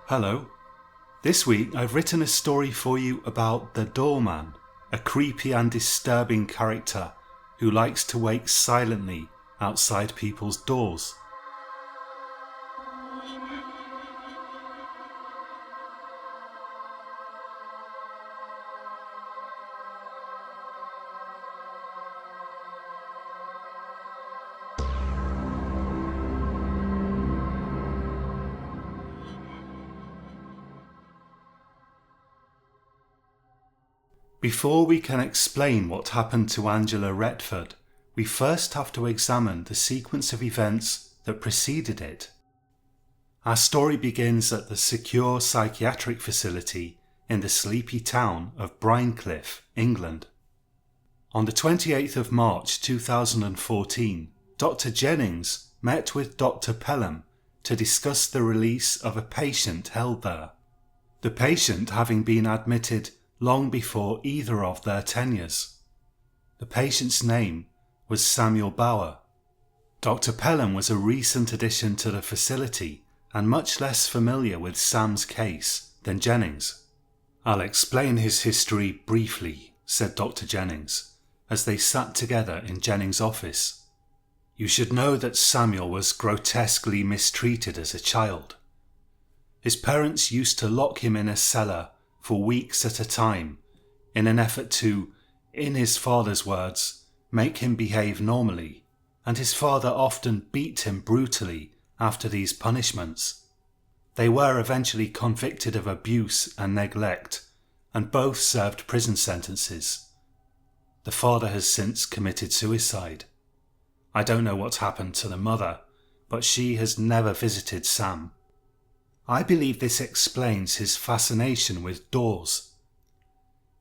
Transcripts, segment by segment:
Hello. This week I've written a story for you about the Doorman, a creepy and disturbing character who likes to wait silently outside people's doors. Before we can explain what happened to Angela Retford, we first have to examine the sequence of events that preceded it. Our story begins at the secure psychiatric facility in the sleepy town of Brincliffe, England. On the 28th of March 2014, Dr. Jennings met with Dr. Pelham to discuss the release of a patient held there. The patient having been admitted long before either of their tenures. The patient's name was Samuel Bauer. Dr. Pelham was a recent addition to the facility and much less familiar with Sam's case than Jennings. "I'll explain his history briefly," said Dr. Jennings, as they sat together in Jennings' office. "You should know that Samuel was grotesquely mistreated as a child. His parents used to lock him in a cellar for weeks at a time in an effort to, in his father's words, make him behave normally, and his father often beat him brutally after these punishments. They were eventually convicted of abuse and neglect, and both served prison sentences. The father has since committed suicide. I don't know what happened to the mother, but she has never visited Sam. I believe this explains his fascination with doors.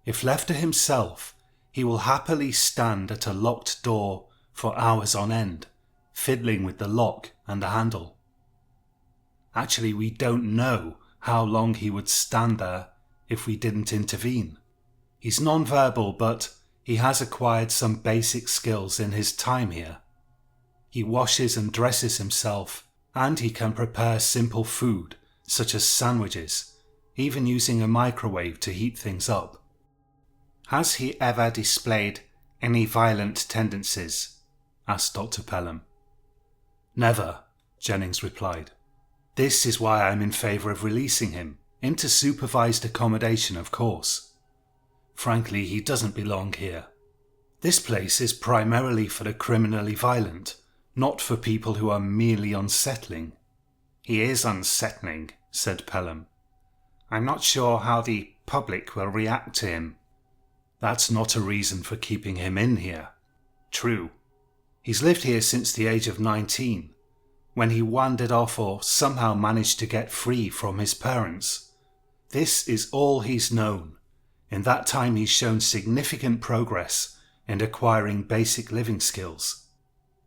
If left to himself, he will happily stand at a locked door for hours on end, fiddling with the lock and the handle. Actually, we don't know how long he would stand there if we didn't intervene. He's non-verbal, but he has acquired some basic skills in his time here. He washes and dresses himself, and he can prepare simple food such as sandwiches, even using a microwave to heat things up." "Has he ever displayed any violent tendencies?" asked Dr. Pelham. "Never," Jennings replied. "This is why I'm in favour of releasing him, into supervised accommodation of course. Frankly, he doesn't belong here. This place is primarily for the criminally violent, not for people who are merely unsettling." "He is unsettling," said Pelham. "I'm not sure how the public will react to him." "That's not a reason for keeping him in here." "True. He's lived here since the age of 19, when he wandered off or somehow managed to get free from his parents. This is all he's known. In that time he's shown significant progress in acquiring basic living skills."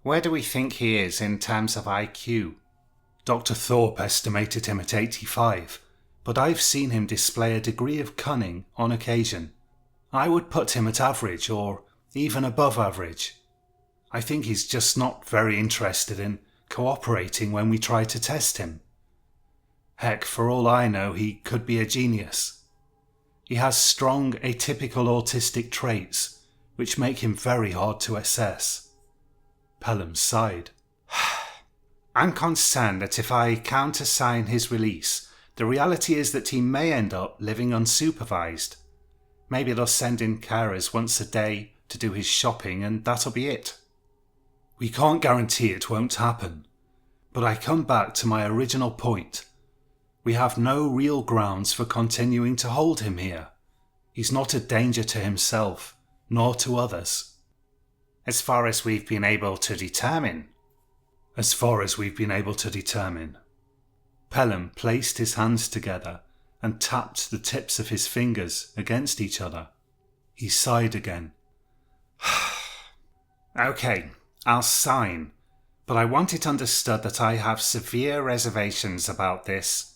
"Where do we think he is in terms of IQ?" "Dr. Thorpe estimated him at 85, but I've seen him display a degree of cunning on occasion. I would put him at average or even above average. I think he's just not very interested in cooperating when we try to test him. Heck, for all I know, he could be a genius. He has strong atypical autistic traits, which make him very hard to assess." Pelham sighed. "I'm concerned that if I countersign his release, the reality is that he may end up living unsupervised. Maybe they'll send in carers once a day to do his shopping and that'll be it." "We can't guarantee it won't happen. But I come back to my original point. We have no real grounds for continuing to hold him here. He's not a danger to himself, nor to others." "As far as we've been able to determine." "As far as we've been able to determine." Pelham placed his hands together and tapped the tips of his fingers against each other. He sighed again. "Okay, I'll sign, but I want it understood that I have severe reservations about this.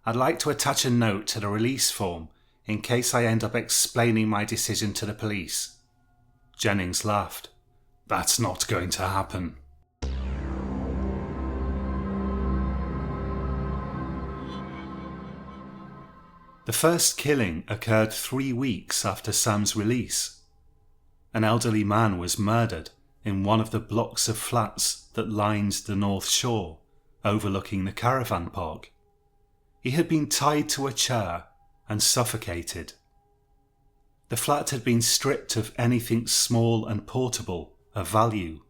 I'd like to attach a note to the release form in case I end up explaining my decision to the police." Jennings laughed. "That's not going to happen." The first killing occurred 3 weeks after Sam's release. An elderly man was murdered in one of the blocks of flats that lined the North Shore, overlooking the caravan park. He had been tied to a chair and suffocated. The flat had been stripped of anything small and portable of value.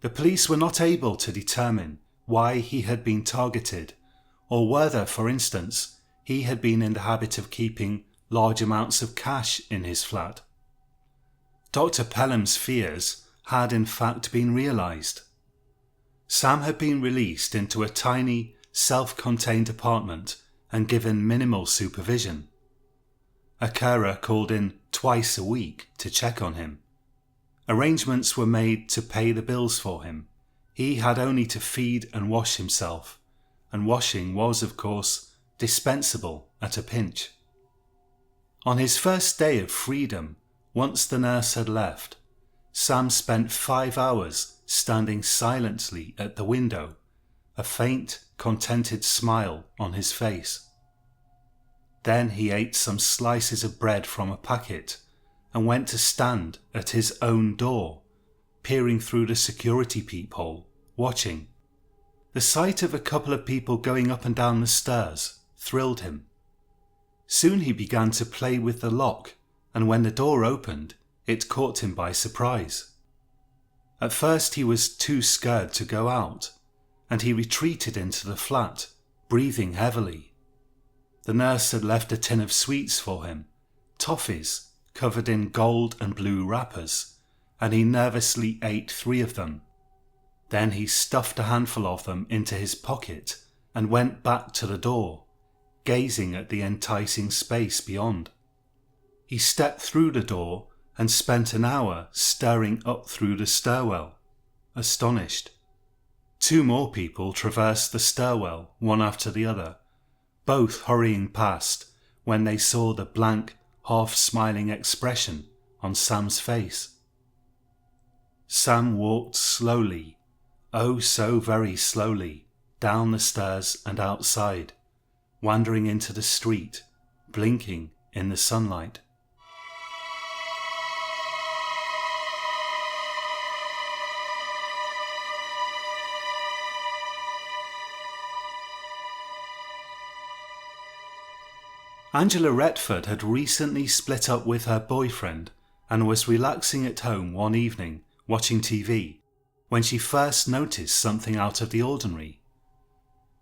The police were not able to determine why he had been targeted, or whether, for instance, he had been in the habit of keeping large amounts of cash in his flat. Dr. Pelham's fears had in fact been realised. Sam had been released into a tiny, self-contained apartment and given minimal supervision. A carer called in twice a week to check on him. Arrangements were made to pay the bills for him. He had only to feed and wash himself, and washing was, of course, dispensable at a pinch. On his first day of freedom, once the nurse had left, Sam spent 5 hours standing silently at the window, a faint, contented smile on his face. Then he ate some slices of bread from a packet and went to stand at his own door, peering through the security peephole, watching. The sight of a couple of people going up and down the stairs thrilled him. Soon he began to play with the lock, and when the door opened, it caught him by surprise. At first he was too scared to go out, and he retreated into the flat, breathing heavily. The nurse had left a tin of sweets for him, toffees covered in gold and blue wrappers, and he nervously ate 3 of them. Then he stuffed a handful of them into his pocket and went back to the door, gazing at the enticing space beyond. He stepped through the door and spent an hour staring up through the stairwell, astonished. 2 more people traversed the stairwell, one after the other, both hurrying past when they saw the blank, half-smiling expression on Sam's face. Sam walked slowly, oh so very slowly, down the stairs and outside, wandering into the street, blinking in the sunlight. Angela Retford had recently split up with her boyfriend and was relaxing at home one evening watching TV when she first noticed something out of the ordinary.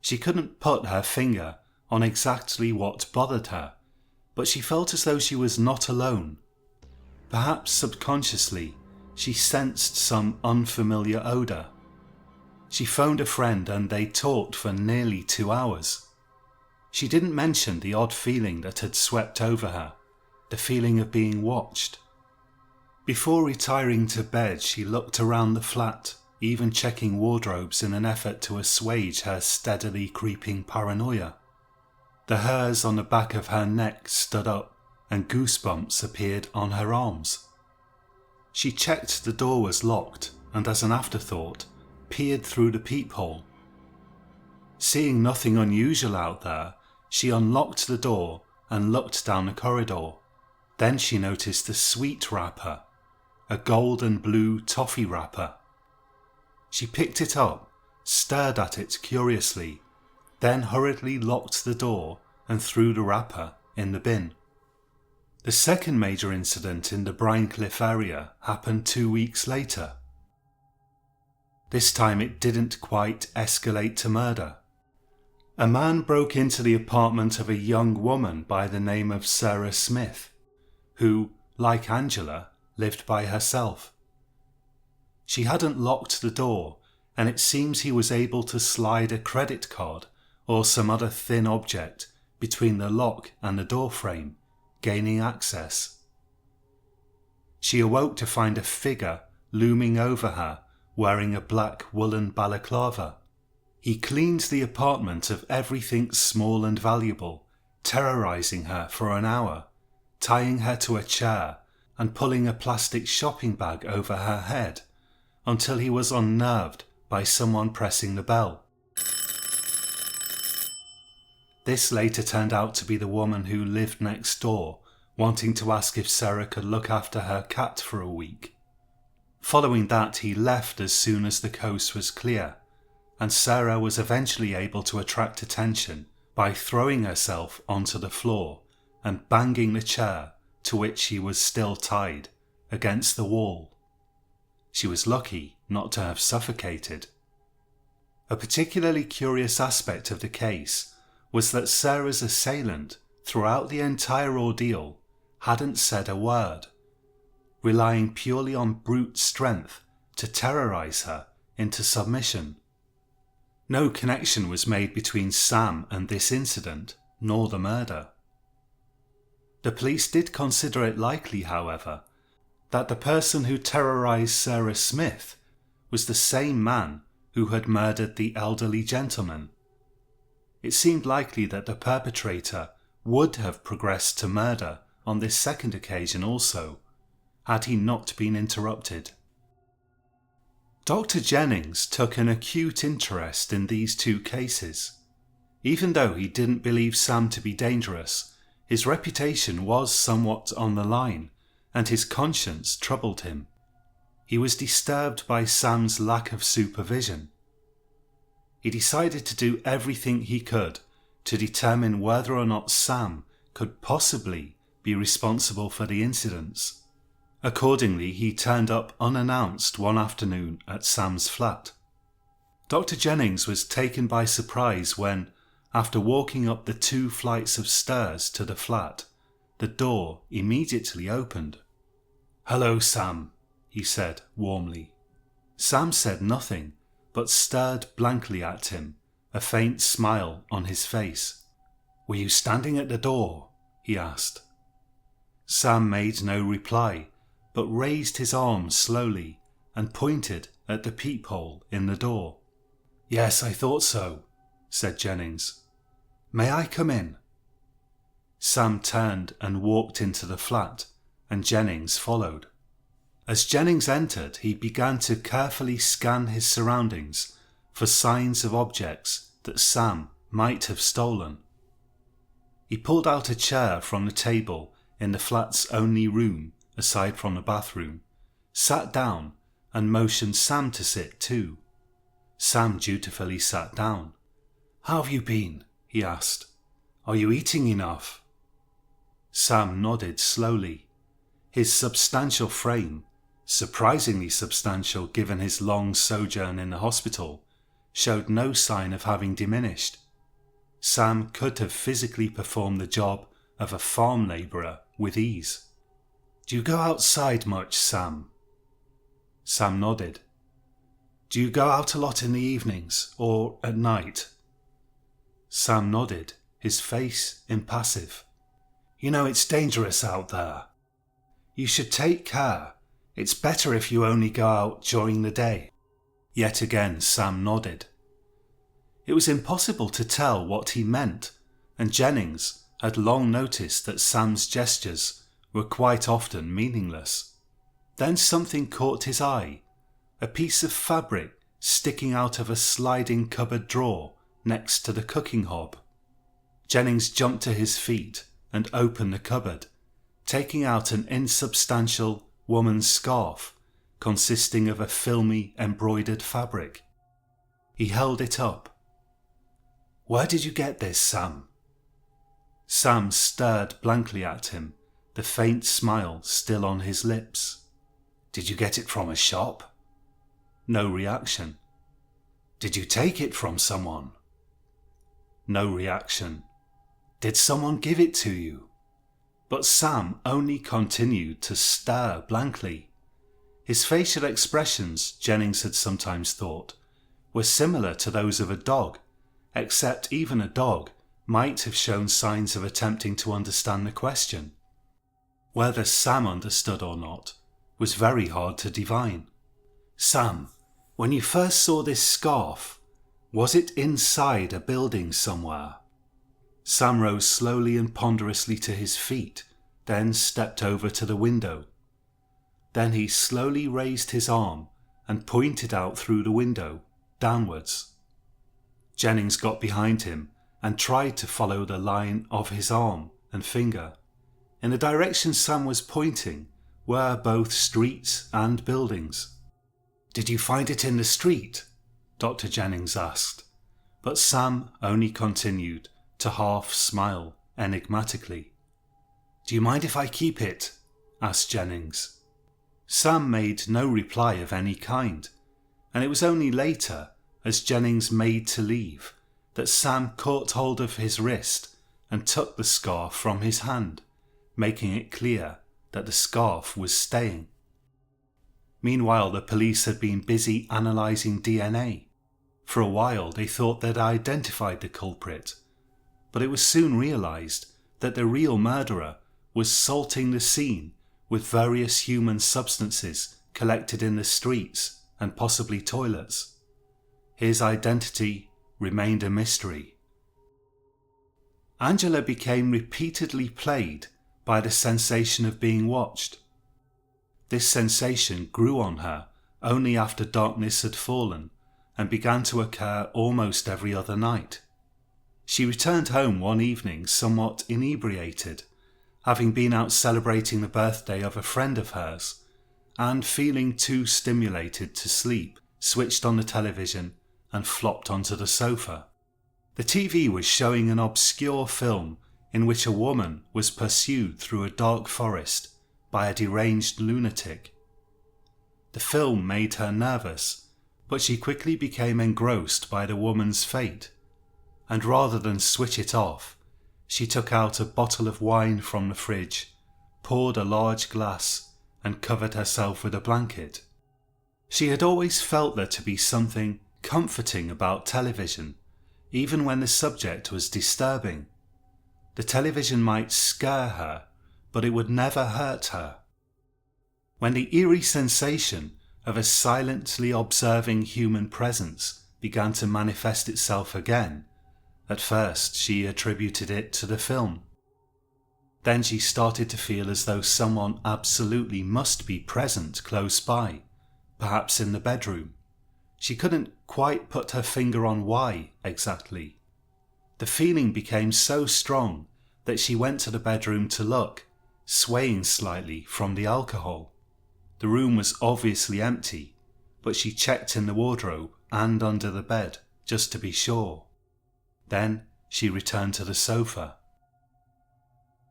She couldn't put her finger on exactly what bothered her, but she felt as though she was not alone. Perhaps subconsciously, she sensed some unfamiliar odour. She phoned a friend and they talked for nearly 2 hours. She didn't mention the odd feeling that had swept over her, the feeling of being watched. Before retiring to bed, she looked around the flat, even checking wardrobes in an effort to assuage her steadily creeping paranoia. The hairs on the back of her neck stood up and goosebumps appeared on her arms. She checked the door was locked and, as an afterthought, peered through the peephole. Seeing nothing unusual out there, she unlocked the door and looked down the corridor. Then she noticed a sweet wrapper, a gold and blue toffee wrapper. She picked it up, stared at it curiously, then hurriedly locked the door and threw the wrapper in the bin. The second major incident in the Brincliffe area happened 2 weeks later. This time it didn't quite escalate to murder. A man broke into the apartment of a young woman by the name of Sarah Smith, who, like Angela, lived by herself. She hadn't locked the door, and it seems he was able to slide a credit card or some other thin object between the lock and the door frame, gaining access. She awoke to find a figure looming over her, wearing a black woolen balaclava. He cleaned the apartment of everything small and valuable, terrorising her for an hour, tying her to a chair and pulling a plastic shopping bag over her head until he was unnerved by someone pressing the bell. This later turned out to be the woman who lived next door, wanting to ask if Sarah could look after her cat for a week. Following that, he left as soon as the coast was clear, and Sarah was eventually able to attract attention by throwing herself onto the floor and banging the chair, to which she was still tied, against the wall. She was lucky not to have suffocated. A particularly curious aspect of the case was that Sarah's assailant, throughout the entire ordeal, hadn't said a word, relying purely on brute strength to terrorize her into submission. No connection was made between Sam and this incident, nor the murder. The police did consider it likely, however, that the person who terrorized Sarah Smith was the same man who had murdered the elderly gentleman. It seemed likely that the perpetrator would have progressed to murder on this second occasion also, had he not been interrupted. Dr. Jennings took an acute interest in these two cases. Even though he didn't believe Sam to be dangerous, his reputation was somewhat on the line, and his conscience troubled him. He was disturbed by Sam's lack of supervision. He decided to do everything he could to determine whether or not Sam could possibly be responsible for the incidents. Accordingly, he turned up unannounced one afternoon at Sam's flat. Dr. Jennings was taken by surprise when, after walking up the 2 flights of stairs to the flat, the door immediately opened. "Hello, Sam," he said warmly. Sam said nothing, but stared blankly at him, a faint smile on his face. "Were you standing at the door?" he asked. Sam made no reply, but raised his arm slowly and pointed at the peephole in the door. "Yes, I thought so," said Jennings. "May I come in?" Sam turned and walked into the flat, and Jennings followed. As Jennings entered, he began to carefully scan his surroundings for signs of objects that Sam might have stolen. He pulled out a chair from the table in the flat's only room aside from the bathroom, sat down and motioned Sam to sit too. Sam dutifully sat down. "How have you been?" he asked. "Are you eating enough?" Sam nodded slowly. His substantial frame, surprisingly substantial given his long sojourn in the hospital, showed no sign of having diminished. Sam could have physically performed the job of a farm labourer with ease. "Do you go outside much, Sam?" Sam nodded. "Do you go out a lot in the evenings or at night?" Sam nodded, his face impassive. "You know it's dangerous out there. You should take care. It's better if you only go out during the day." Yet again Sam nodded. It was impossible to tell what he meant, and Jennings had long noticed that Sam's gestures were quite often meaningless. Then something caught his eye, a piece of fabric sticking out of a sliding cupboard drawer next to the cooking hob. Jennings jumped to his feet and opened the cupboard, taking out an insubstantial woman's scarf consisting of a filmy embroidered fabric. He held it up. "Where did you get this, Sam?" Sam stared blankly at him, the faint smile still on his lips. "Did you get it from a shop?" No reaction. "Did you take it from someone?" No reaction. "Did someone give it to you?" But Sam only continued to stare blankly. His facial expressions, Jennings had sometimes thought, were similar to those of a dog, except even a dog might have shown signs of attempting to understand the question. Whether Sam understood or not was very hard to divine. "Sam, when you first saw this scarf, was it inside a building somewhere?" Sam rose slowly and ponderously to his feet, then stepped over to the window. Then he slowly raised his arm and pointed out through the window, downwards. Jennings got behind him and tried to follow the line of his arm and finger. In the direction Sam was pointing were both streets and buildings. "Did you find it in the street?" Dr. Jennings asked, but Sam only continued to half smile enigmatically. "Do you mind if I keep it?" asked Jennings. Sam made no reply of any kind, and it was only later, as Jennings made to leave, that Sam caught hold of his wrist and took the scarf from his hand, making it clear that the scarf was staying. Meanwhile, the police had been busy analysing DNA. For a while they thought they'd identified the culprit, but it was soon realised that the real murderer was salting the scene with various human substances collected in the streets and possibly toilets. His identity remained a mystery. Angela became repeatedly plagued by the sensation of being watched. This sensation grew on her only after darkness had fallen and began to occur almost every other night. She returned home one evening somewhat inebriated, having been out celebrating the birthday of a friend of hers, and feeling too stimulated to sleep, switched on the television and flopped onto the sofa. The TV was showing an obscure film in which a woman was pursued through a dark forest by a deranged lunatic. The film made her nervous, but she quickly became engrossed by the woman's fate, and rather than switch it off, she took out a bottle of wine from the fridge, poured a large glass, and covered herself with a blanket. She had always felt there to be something comforting about television, even when the subject was disturbing. The television might scare her, but it would never hurt her. When the eerie sensation of a silently observing human presence began to manifest itself again, at first she attributed it to the film. Then she started to feel as though someone absolutely must be present close by, perhaps in the bedroom. She couldn't quite put her finger on why exactly. The feeling became so strong that she went to the bedroom to look, swaying slightly from the alcohol. The room was obviously empty, but she checked in the wardrobe and under the bed just to be sure. Then she returned to the sofa.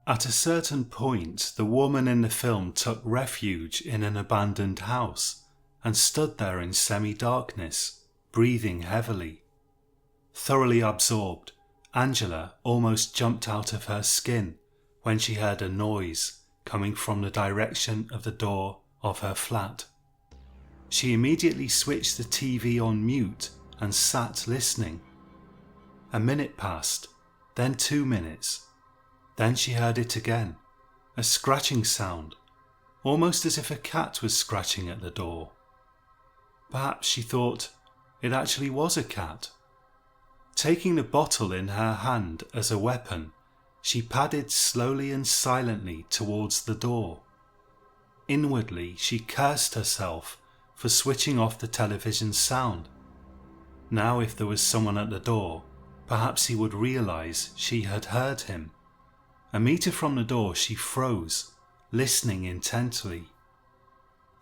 At a certain point, the woman in the film took refuge in an abandoned house and stood there in semi-darkness, breathing heavily. Thoroughly absorbed, Angela almost jumped out of her skin when she heard a noise coming from the direction of the door of her flat. She immediately switched the TV on mute and sat listening. A minute passed, then 2 minutes. Then she heard it again, a scratching sound, almost as if a cat was scratching at the door. Perhaps she thought it actually was a cat. Taking the bottle in her hand as a weapon, she padded slowly and silently towards the door. Inwardly, she cursed herself for switching off the television's sound. Now if there was someone at the door, perhaps he would realise she had heard him. A metre from the door she froze, listening intently.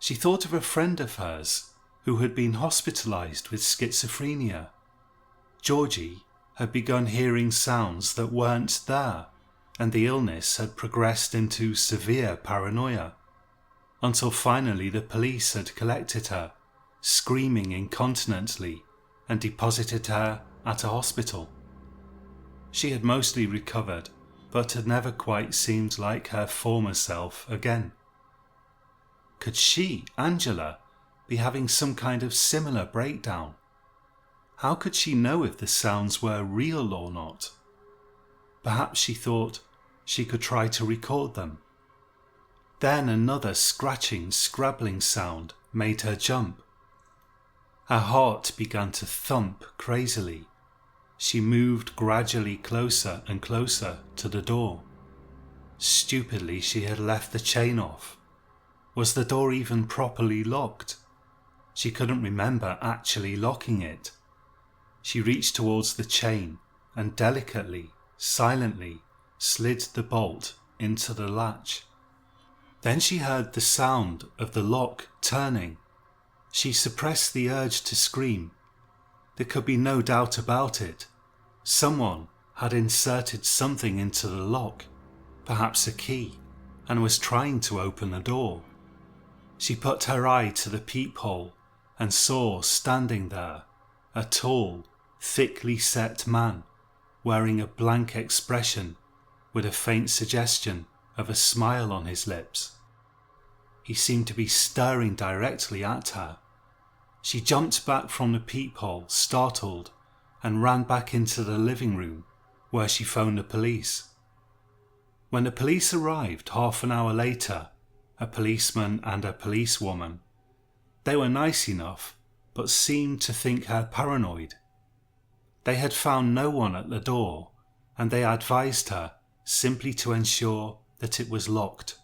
She thought of a friend of hers who had been hospitalised with schizophrenia. Georgie had begun hearing sounds that weren't there, and the illness had progressed into severe paranoia, until finally the police had collected her, screaming incontinently, and deposited her at a hospital. She had mostly recovered, but had never quite seemed like her former self again. Could she, Angela, be having some kind of similar breakdown? How could she know if the sounds were real or not? Perhaps she thought she could try to record them. Then another scratching, scrabbling sound made her jump. Her heart began to thump crazily. She moved gradually closer and closer to the door. Stupidly, she had left the chain off. Was the door even properly locked? She couldn't remember actually locking it. She reached towards the chain and delicately, silently slid the bolt into the latch. Then she heard the sound of the lock turning. She suppressed the urge to scream. There could be no doubt about it. Someone had inserted something into the lock, perhaps a key, and was trying to open the door. She put her eye to the peephole and saw standing there a tall, thickly set man wearing a blank expression with a faint suggestion of a smile on his lips. He seemed to be staring directly at her. She jumped back from the peephole, startled, and ran back into the living room where she phoned the police. When the police arrived half an hour later, a policeman and a policewoman, they were nice enough but seemed to think her paranoid. They had found no one at the door and they advised her simply to ensure that it was locked.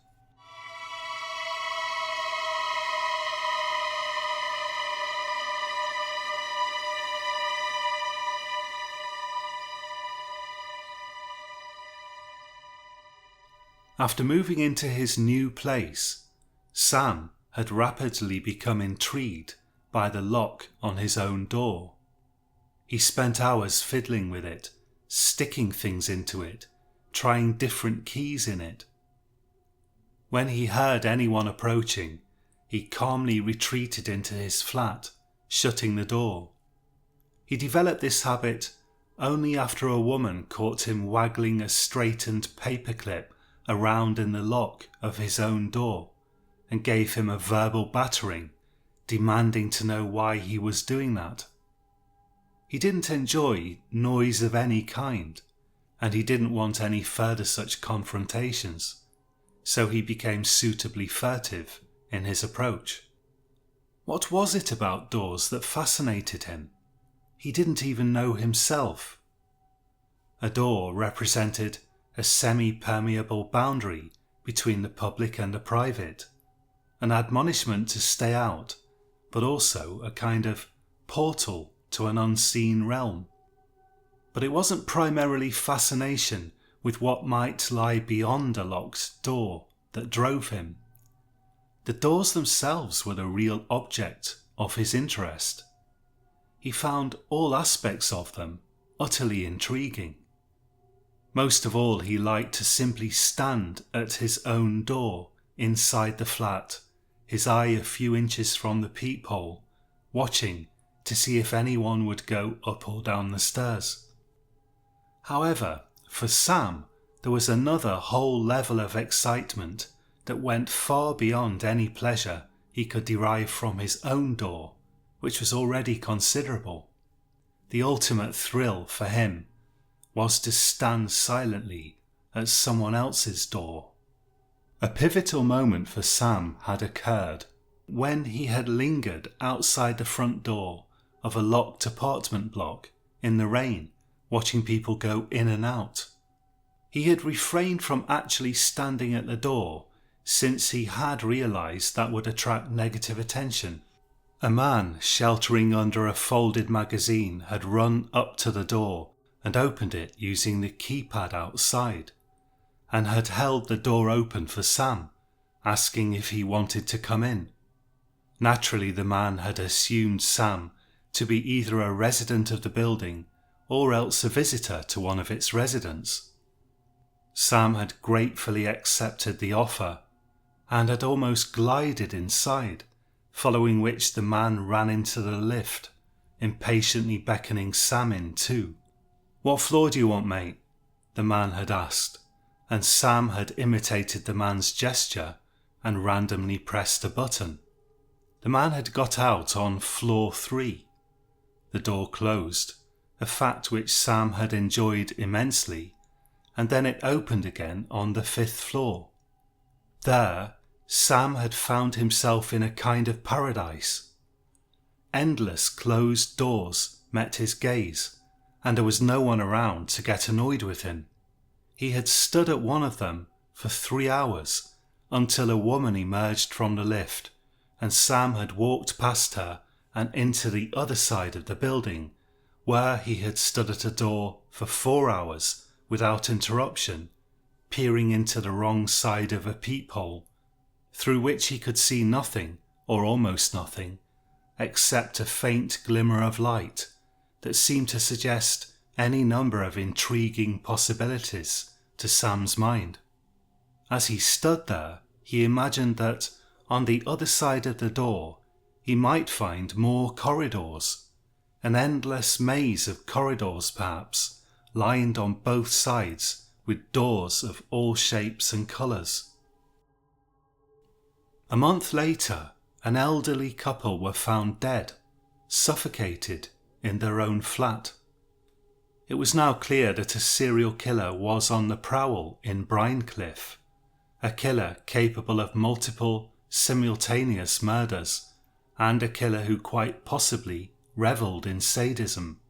After moving into his new place, Sam had rapidly become intrigued by the lock on his own door. He spent hours fiddling with it, sticking things into it, trying different keys in it. When he heard anyone approaching, he calmly retreated into his flat, shutting the door. He developed this habit only after a woman caught him waggling a straightened paperclip around in the lock of his own door and gave him a verbal battering, demanding to know why he was doing that. He didn't enjoy noise of any kind, and he didn't want any further such confrontations, so he became suitably furtive in his approach. What was it about doors that fascinated him? He didn't even know himself. A door represented a semi-permeable boundary between the public and the private, an admonishment to stay out, but also a kind of portal to an unseen realm. But it wasn't primarily fascination with what might lie beyond a locked door that drove him. The doors themselves were the real object of his interest. He found all aspects of them utterly intriguing. Most of all, he liked to simply stand at his own door inside the flat, his eye a few inches from the peephole, watching to see if anyone would go up or down the stairs. However, for Sam, there was another whole level of excitement that went far beyond any pleasure he could derive from his own door, which was already considerable. The ultimate thrill for him was to stand silently at someone else's door. A pivotal moment for Sam had occurred when he had lingered outside the front door of a locked apartment block in the rain, watching people go in and out. He had refrained from actually standing at the door since he had realised that would attract negative attention. A man sheltering under a folded magazine had run up to the door and opened it using the keypad outside, and had held the door open for Sam, asking if he wanted to come in. Naturally, the man had assumed Sam to be either a resident of the building or else a visitor to one of its residents. Sam had gratefully accepted the offer and had almost glided inside, following which the man ran into the lift, impatiently beckoning Sam in too. "What floor do you want, mate?" the man had asked, and Sam had imitated the man's gesture and randomly pressed a button. The man had got out on floor 3. The door closed, a fact which Sam had enjoyed immensely, and then it opened again on the 5th floor. There, Sam had found himself in a kind of paradise. Endless closed doors met his gaze, and there was no one around to get annoyed with him. He had stood at one of them for 3 hours until a woman emerged from the lift, and Sam had walked past her and into the other side of the building, where he had stood at a door for 4 hours without interruption, peering into the wrong side of a peephole, through which he could see nothing, or almost nothing, except a faint glimmer of light that seemed to suggest any number of intriguing possibilities to Sam's mind. As he stood there, he imagined that on the other side of the door he might find more corridors, an endless maze of corridors perhaps, lined on both sides with doors of all shapes and colours. A month later, an elderly couple were found dead, suffocated in their own flat. It was now clear that a serial killer was on the prowl in Brynecliffe, a killer capable of multiple, simultaneous murders, and a killer who quite possibly revelled in sadism.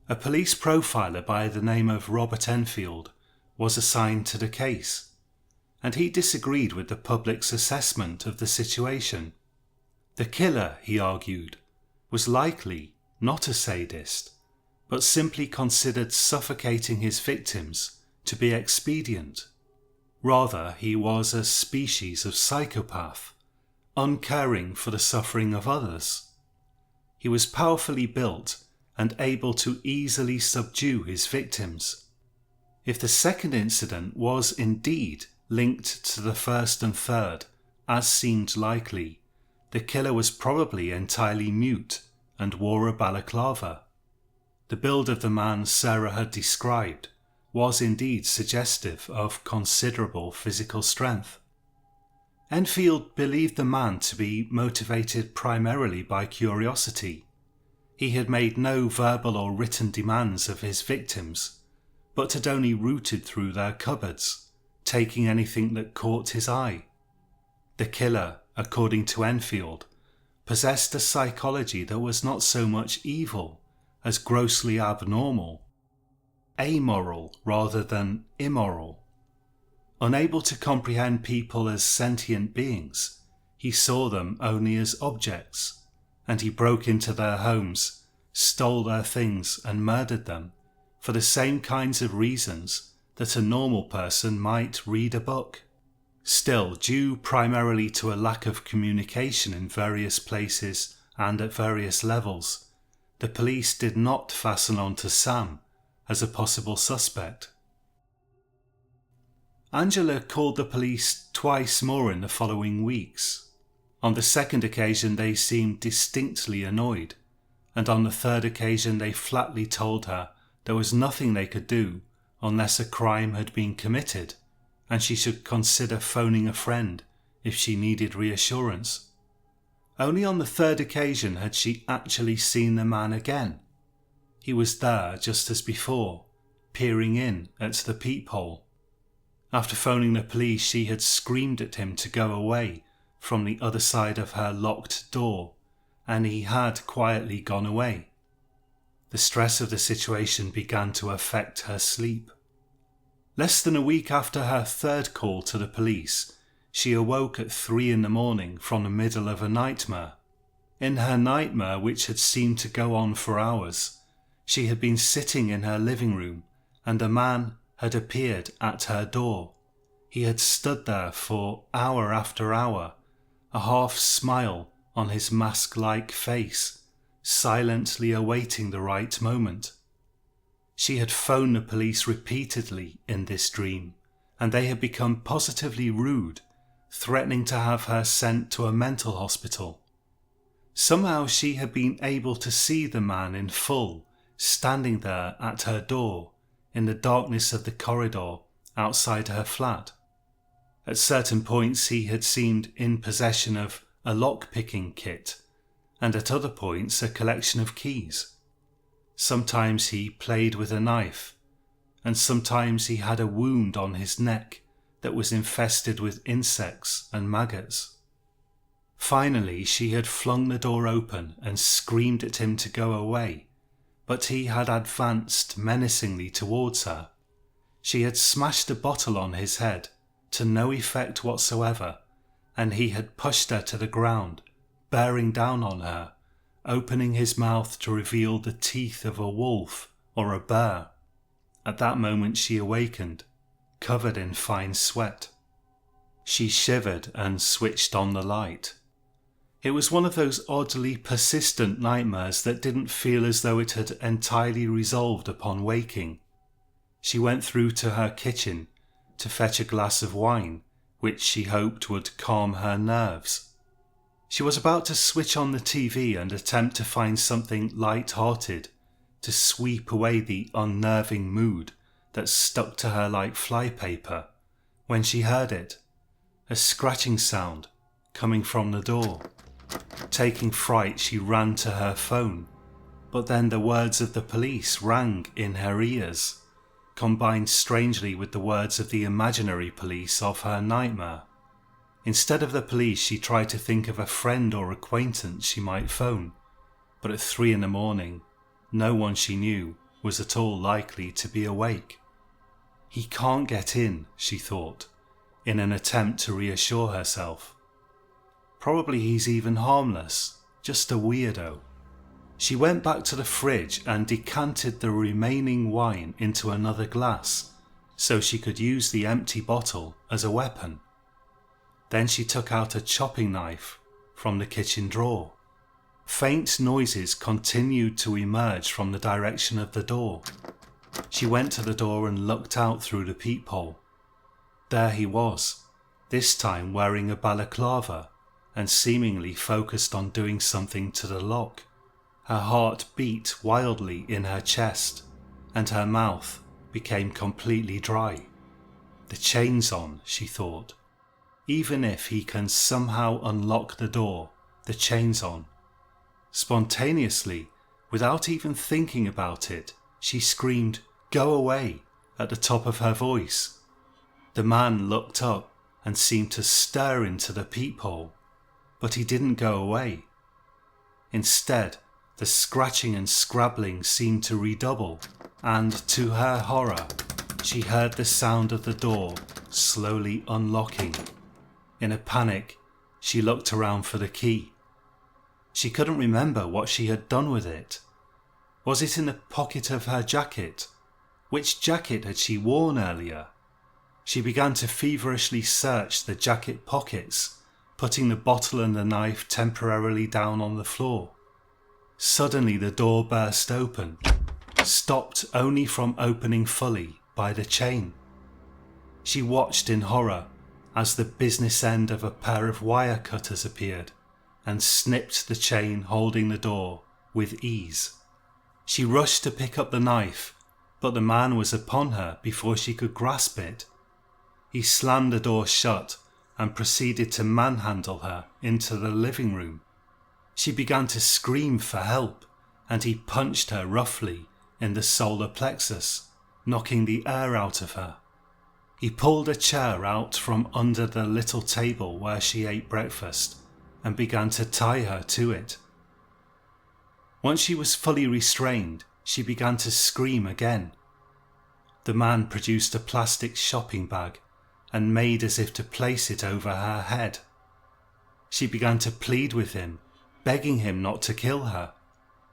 A police profiler by the name of Robert Enfield was assigned to the case, and he disagreed with the public's assessment of the situation. The killer, he argued, was likely not a sadist, but simply considered suffocating his victims to be expedient. Rather, he was a species of psychopath, uncaring for the suffering of others. He was powerfully built and able to easily subdue his victims. If the second incident was indeed linked to the first and third, as seemed likely, the killer was probably entirely mute and wore a balaclava. The build of the man Sarah had described was indeed suggestive of considerable physical strength. Enfield believed the man to be motivated primarily by curiosity. He had made no verbal or written demands of his victims, but had only rooted through their cupboards, taking anything that caught his eye. The killer, according to Enfield, possessed a psychology that was not so much evil as grossly abnormal, amoral rather than immoral. Unable to comprehend people as sentient beings, he saw them only as objects, and he broke into their homes, stole their things and murdered them for the same kinds of reasons that a normal person might read a book. Still, due primarily to a lack of communication in various places and at various levels, the police did not fasten on to Sam as a possible suspect. Angela called the police twice more in the following weeks. On the second occasion they seemed distinctly annoyed, and on the third occasion they flatly told her there was nothing they could do unless a crime had been committed, and she should consider phoning a friend if she needed reassurance. Only on the third occasion had she actually seen the man again. He was there just as before, peering in at the peephole. After phoning the police, she had screamed at him to go away from the other side of her locked door, and he had quietly gone away. The stress of the situation began to affect her sleep. Less than a week after her third call to the police, she awoke at 3 a.m. from the middle of a nightmare. In her nightmare, which had seemed to go on for hours, she had been sitting in her living room and a man had appeared at her door. He had stood there for hour after hour, a half smile on his mask-like face, silently awaiting the right moment. She had phoned the police repeatedly in this dream, and they had become positively rude, threatening to have her sent to a mental hospital. Somehow she had been able to see the man in full, standing there at her door, in the darkness of the corridor outside her flat. At certain points he had seemed in possession of a lock-picking kit, and at other points a collection of keys. Sometimes he played with a knife, and sometimes he had a wound on his neck that was infested with insects and maggots. Finally she had flung the door open and screamed at him to go away, but he had advanced menacingly towards her. She had smashed a bottle on his head, to no effect whatsoever, and he had pushed her to the ground, bearing down on her, opening his mouth to reveal the teeth of a wolf or a bear. At that moment she awakened, covered in fine sweat. She shivered and switched on the light. It was one of those oddly persistent nightmares that didn't feel as though it had entirely resolved upon waking. She went through to her kitchen to fetch a glass of wine, which she hoped would calm her nerves. She was about to switch on the TV and attempt to find something light-hearted to sweep away the unnerving mood that stuck to her like flypaper, when she heard it, a scratching sound coming from the door. Taking fright, she ran to her phone, but then the words of the police rang in her ears, combined strangely with the words of the imaginary police of her nightmare. Instead of the police, she tried to think of a friend or acquaintance she might phone, but at 3 a.m, no one she knew was at all likely to be awake. He can't get in, she thought, in an attempt to reassure herself. Probably he's even harmless, just a weirdo. She went back to the fridge and decanted the remaining wine into another glass so she could use the empty bottle as a weapon. Then she took out a chopping knife from the kitchen drawer. Faint noises continued to emerge from the direction of the door. She went to the door and looked out through the peephole. There he was, this time wearing a balaclava and seemingly focused on doing something to the lock. Her heart beat wildly in her chest, and her mouth became completely dry. The chain's on, she thought. Even if he can somehow unlock the door, the chain's on. Spontaneously, without even thinking about it, she screamed, "Go away," at the top of her voice. The man looked up and seemed to stare into the peephole, but he didn't go away. Instead, the scratching and scrabbling seemed to redouble, and to her horror, she heard the sound of the door slowly unlocking. In a panic, she looked around for the key. She couldn't remember what she had done with it. Was it in the pocket of her jacket? Which jacket had she worn earlier? She began to feverishly search the jacket pockets, putting the bottle and the knife temporarily down on the floor. Suddenly the door burst open, stopped only from opening fully by the chain. She watched in horror as the business end of a pair of wire cutters appeared and snipped the chain holding the door with ease. She rushed to pick up the knife, but the man was upon her before she could grasp it. He slammed the door shut and proceeded to manhandle her into the living room. She began to scream for help, and he punched her roughly in the solar plexus, knocking the air out of her. He pulled a chair out from under the little table where she ate breakfast and began to tie her to it. Once she was fully restrained, she began to scream again. The man produced a plastic shopping bag and made as if to place it over her head. She began to plead with him, begging him not to kill her.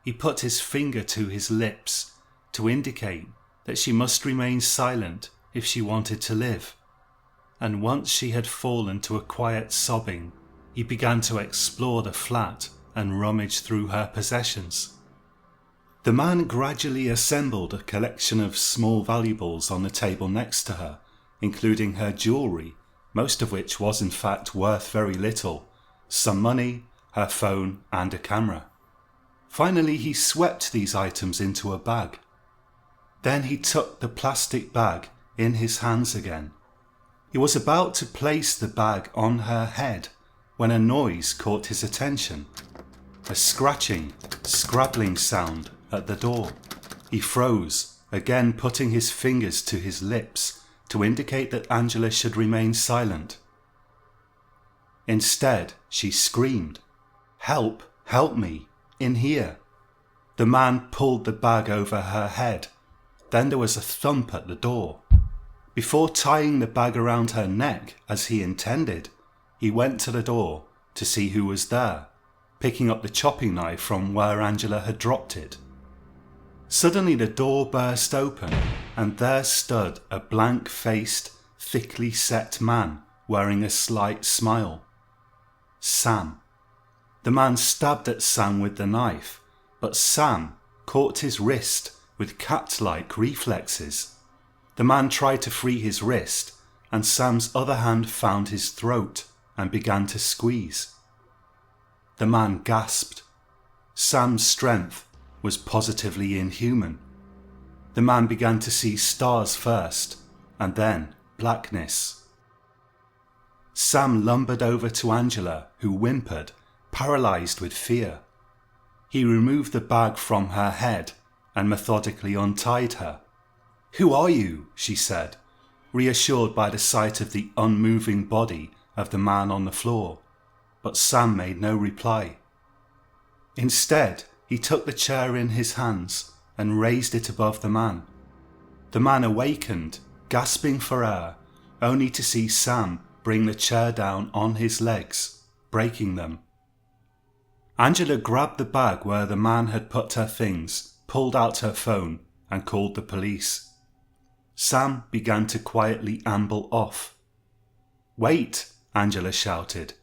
He put his finger to his lips to indicate that she must remain silent if she wanted to live. And once she had fallen to a quiet sobbing, he began to explore the flat and rummage through her possessions. The man gradually assembled a collection of small valuables on the table next to her, including her jewellery, most of which was in fact worth very little, some money, her phone and a camera. Finally he swept these items into a bag. Then he took the plastic bag in his hands again. He was about to place the bag on her head when a noise caught his attention. A scratching, scrabbling sound at the door. He froze, again putting his fingers to his lips to indicate that Angela should remain silent. Instead, she screamed, "Help, help me, in here." The man pulled the bag over her head. Then there was a thump at the door. Before tying the bag around her neck as he intended, he went to the door to see who was there, picking up the chopping knife from where Angela had dropped it. Suddenly the door burst open and there stood a blank-faced, thickly set man wearing a slight smile. Sam. The man stabbed at Sam with the knife, but Sam caught his wrist with cat-like reflexes. The man tried to free his wrist, and Sam's other hand found his throat and began to squeeze. The man gasped. Sam's strength was positively inhuman. The man began to see stars first, and then blackness. Sam lumbered over to Angela, who whimpered, paralysed with fear. He removed the bag from her head and methodically untied her. "Who are you?" she said, reassured by the sight of the unmoving body of the man on the floor, but Sam made no reply. Instead, he took the chair in his hands and raised it above the man. The man awakened, gasping for air, only to see Sam bring the chair down on his legs, breaking them. Angela grabbed the bag where the man had put her things, pulled out her phone, and called the police. Sam began to quietly amble off. "Wait!" Angela shouted,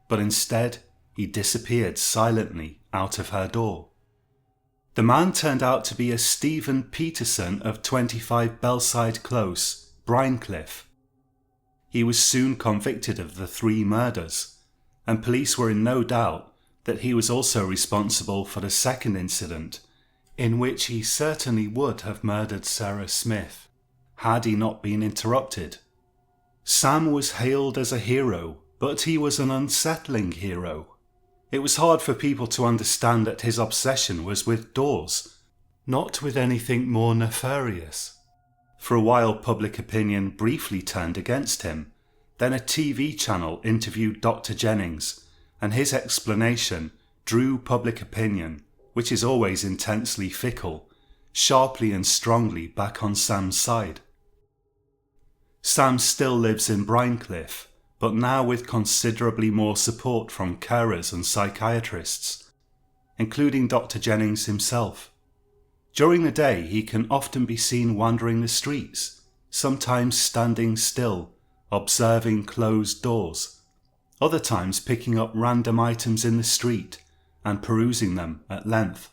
but instead he disappeared silently out of her door. The man turned out to be a Stephen Peterson of 25 Bellside Close, Brincliffe. He was soon convicted of the 3 murders, and police were in no doubt that he was also responsible for the second incident, in which he certainly would have murdered Sarah Smith, had he not been interrupted. Sam was hailed as a hero, but he was an unsettling hero. It was hard for people to understand that his obsession was with doors, not with anything more nefarious. For a while public opinion briefly turned against him. Then a TV channel interviewed Dr. Jennings, and his explanation drew public opinion, which is always intensely fickle, sharply and strongly back on Sam's side. Sam still lives in Brincliffe, but now with considerably more support from carers and psychiatrists, including Dr. Jennings himself. During the day he can often be seen wandering the streets, sometimes standing still, observing closed doors, other times picking up random items in the street and perusing them at length.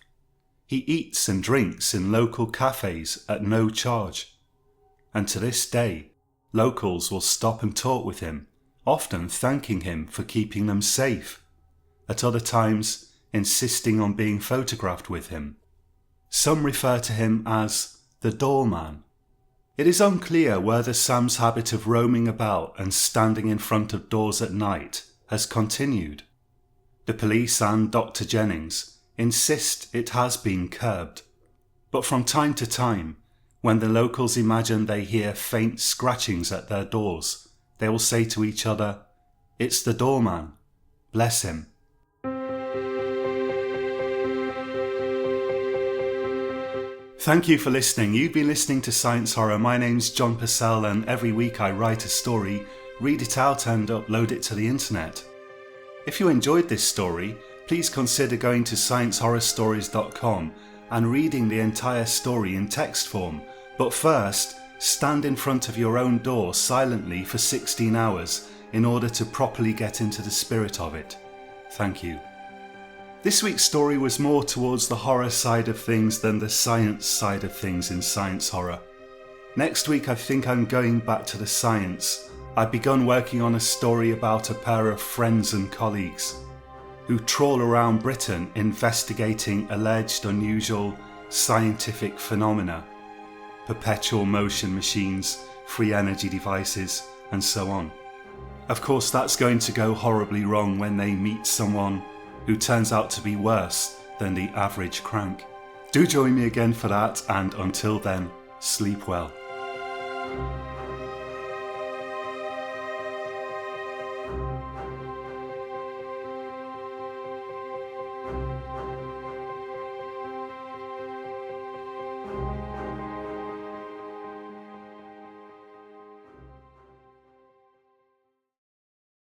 He eats and drinks in local cafes at no charge, and to this day locals will stop and talk with him, often thanking him for keeping them safe, at other times insisting on being photographed with him. Some refer to him as the doorman. It is unclear whether Sam's habit of roaming about and standing in front of doors at night has continued. The police and Dr. Jennings insist it has been curbed, but from time to time, when the locals imagine they hear faint scratchings at their doors, they will say to each other, "It's the doorman. Bless him." Thank you for listening. You've been listening to Science Horror. My name's John Purcell, and every week I write a story, read it out and upload it to the internet. If you enjoyed this story, please consider going to sciencehorrorstories.com and reading the entire story in text form. But first, stand in front of your own door silently for 16 hours in order to properly get into the spirit of it. Thank you. This week's story was more towards the horror side of things than the science side of things in science horror. Next week I think I'm going back to the science. I've begun working on a story about a pair of friends and colleagues who trawl around Britain investigating alleged unusual scientific phenomena, perpetual motion machines, free energy devices, and so on. Of course, that's going to go horribly wrong when they meet someone who turns out to be worse than the average crank. Do join me again for that, and until then, sleep well.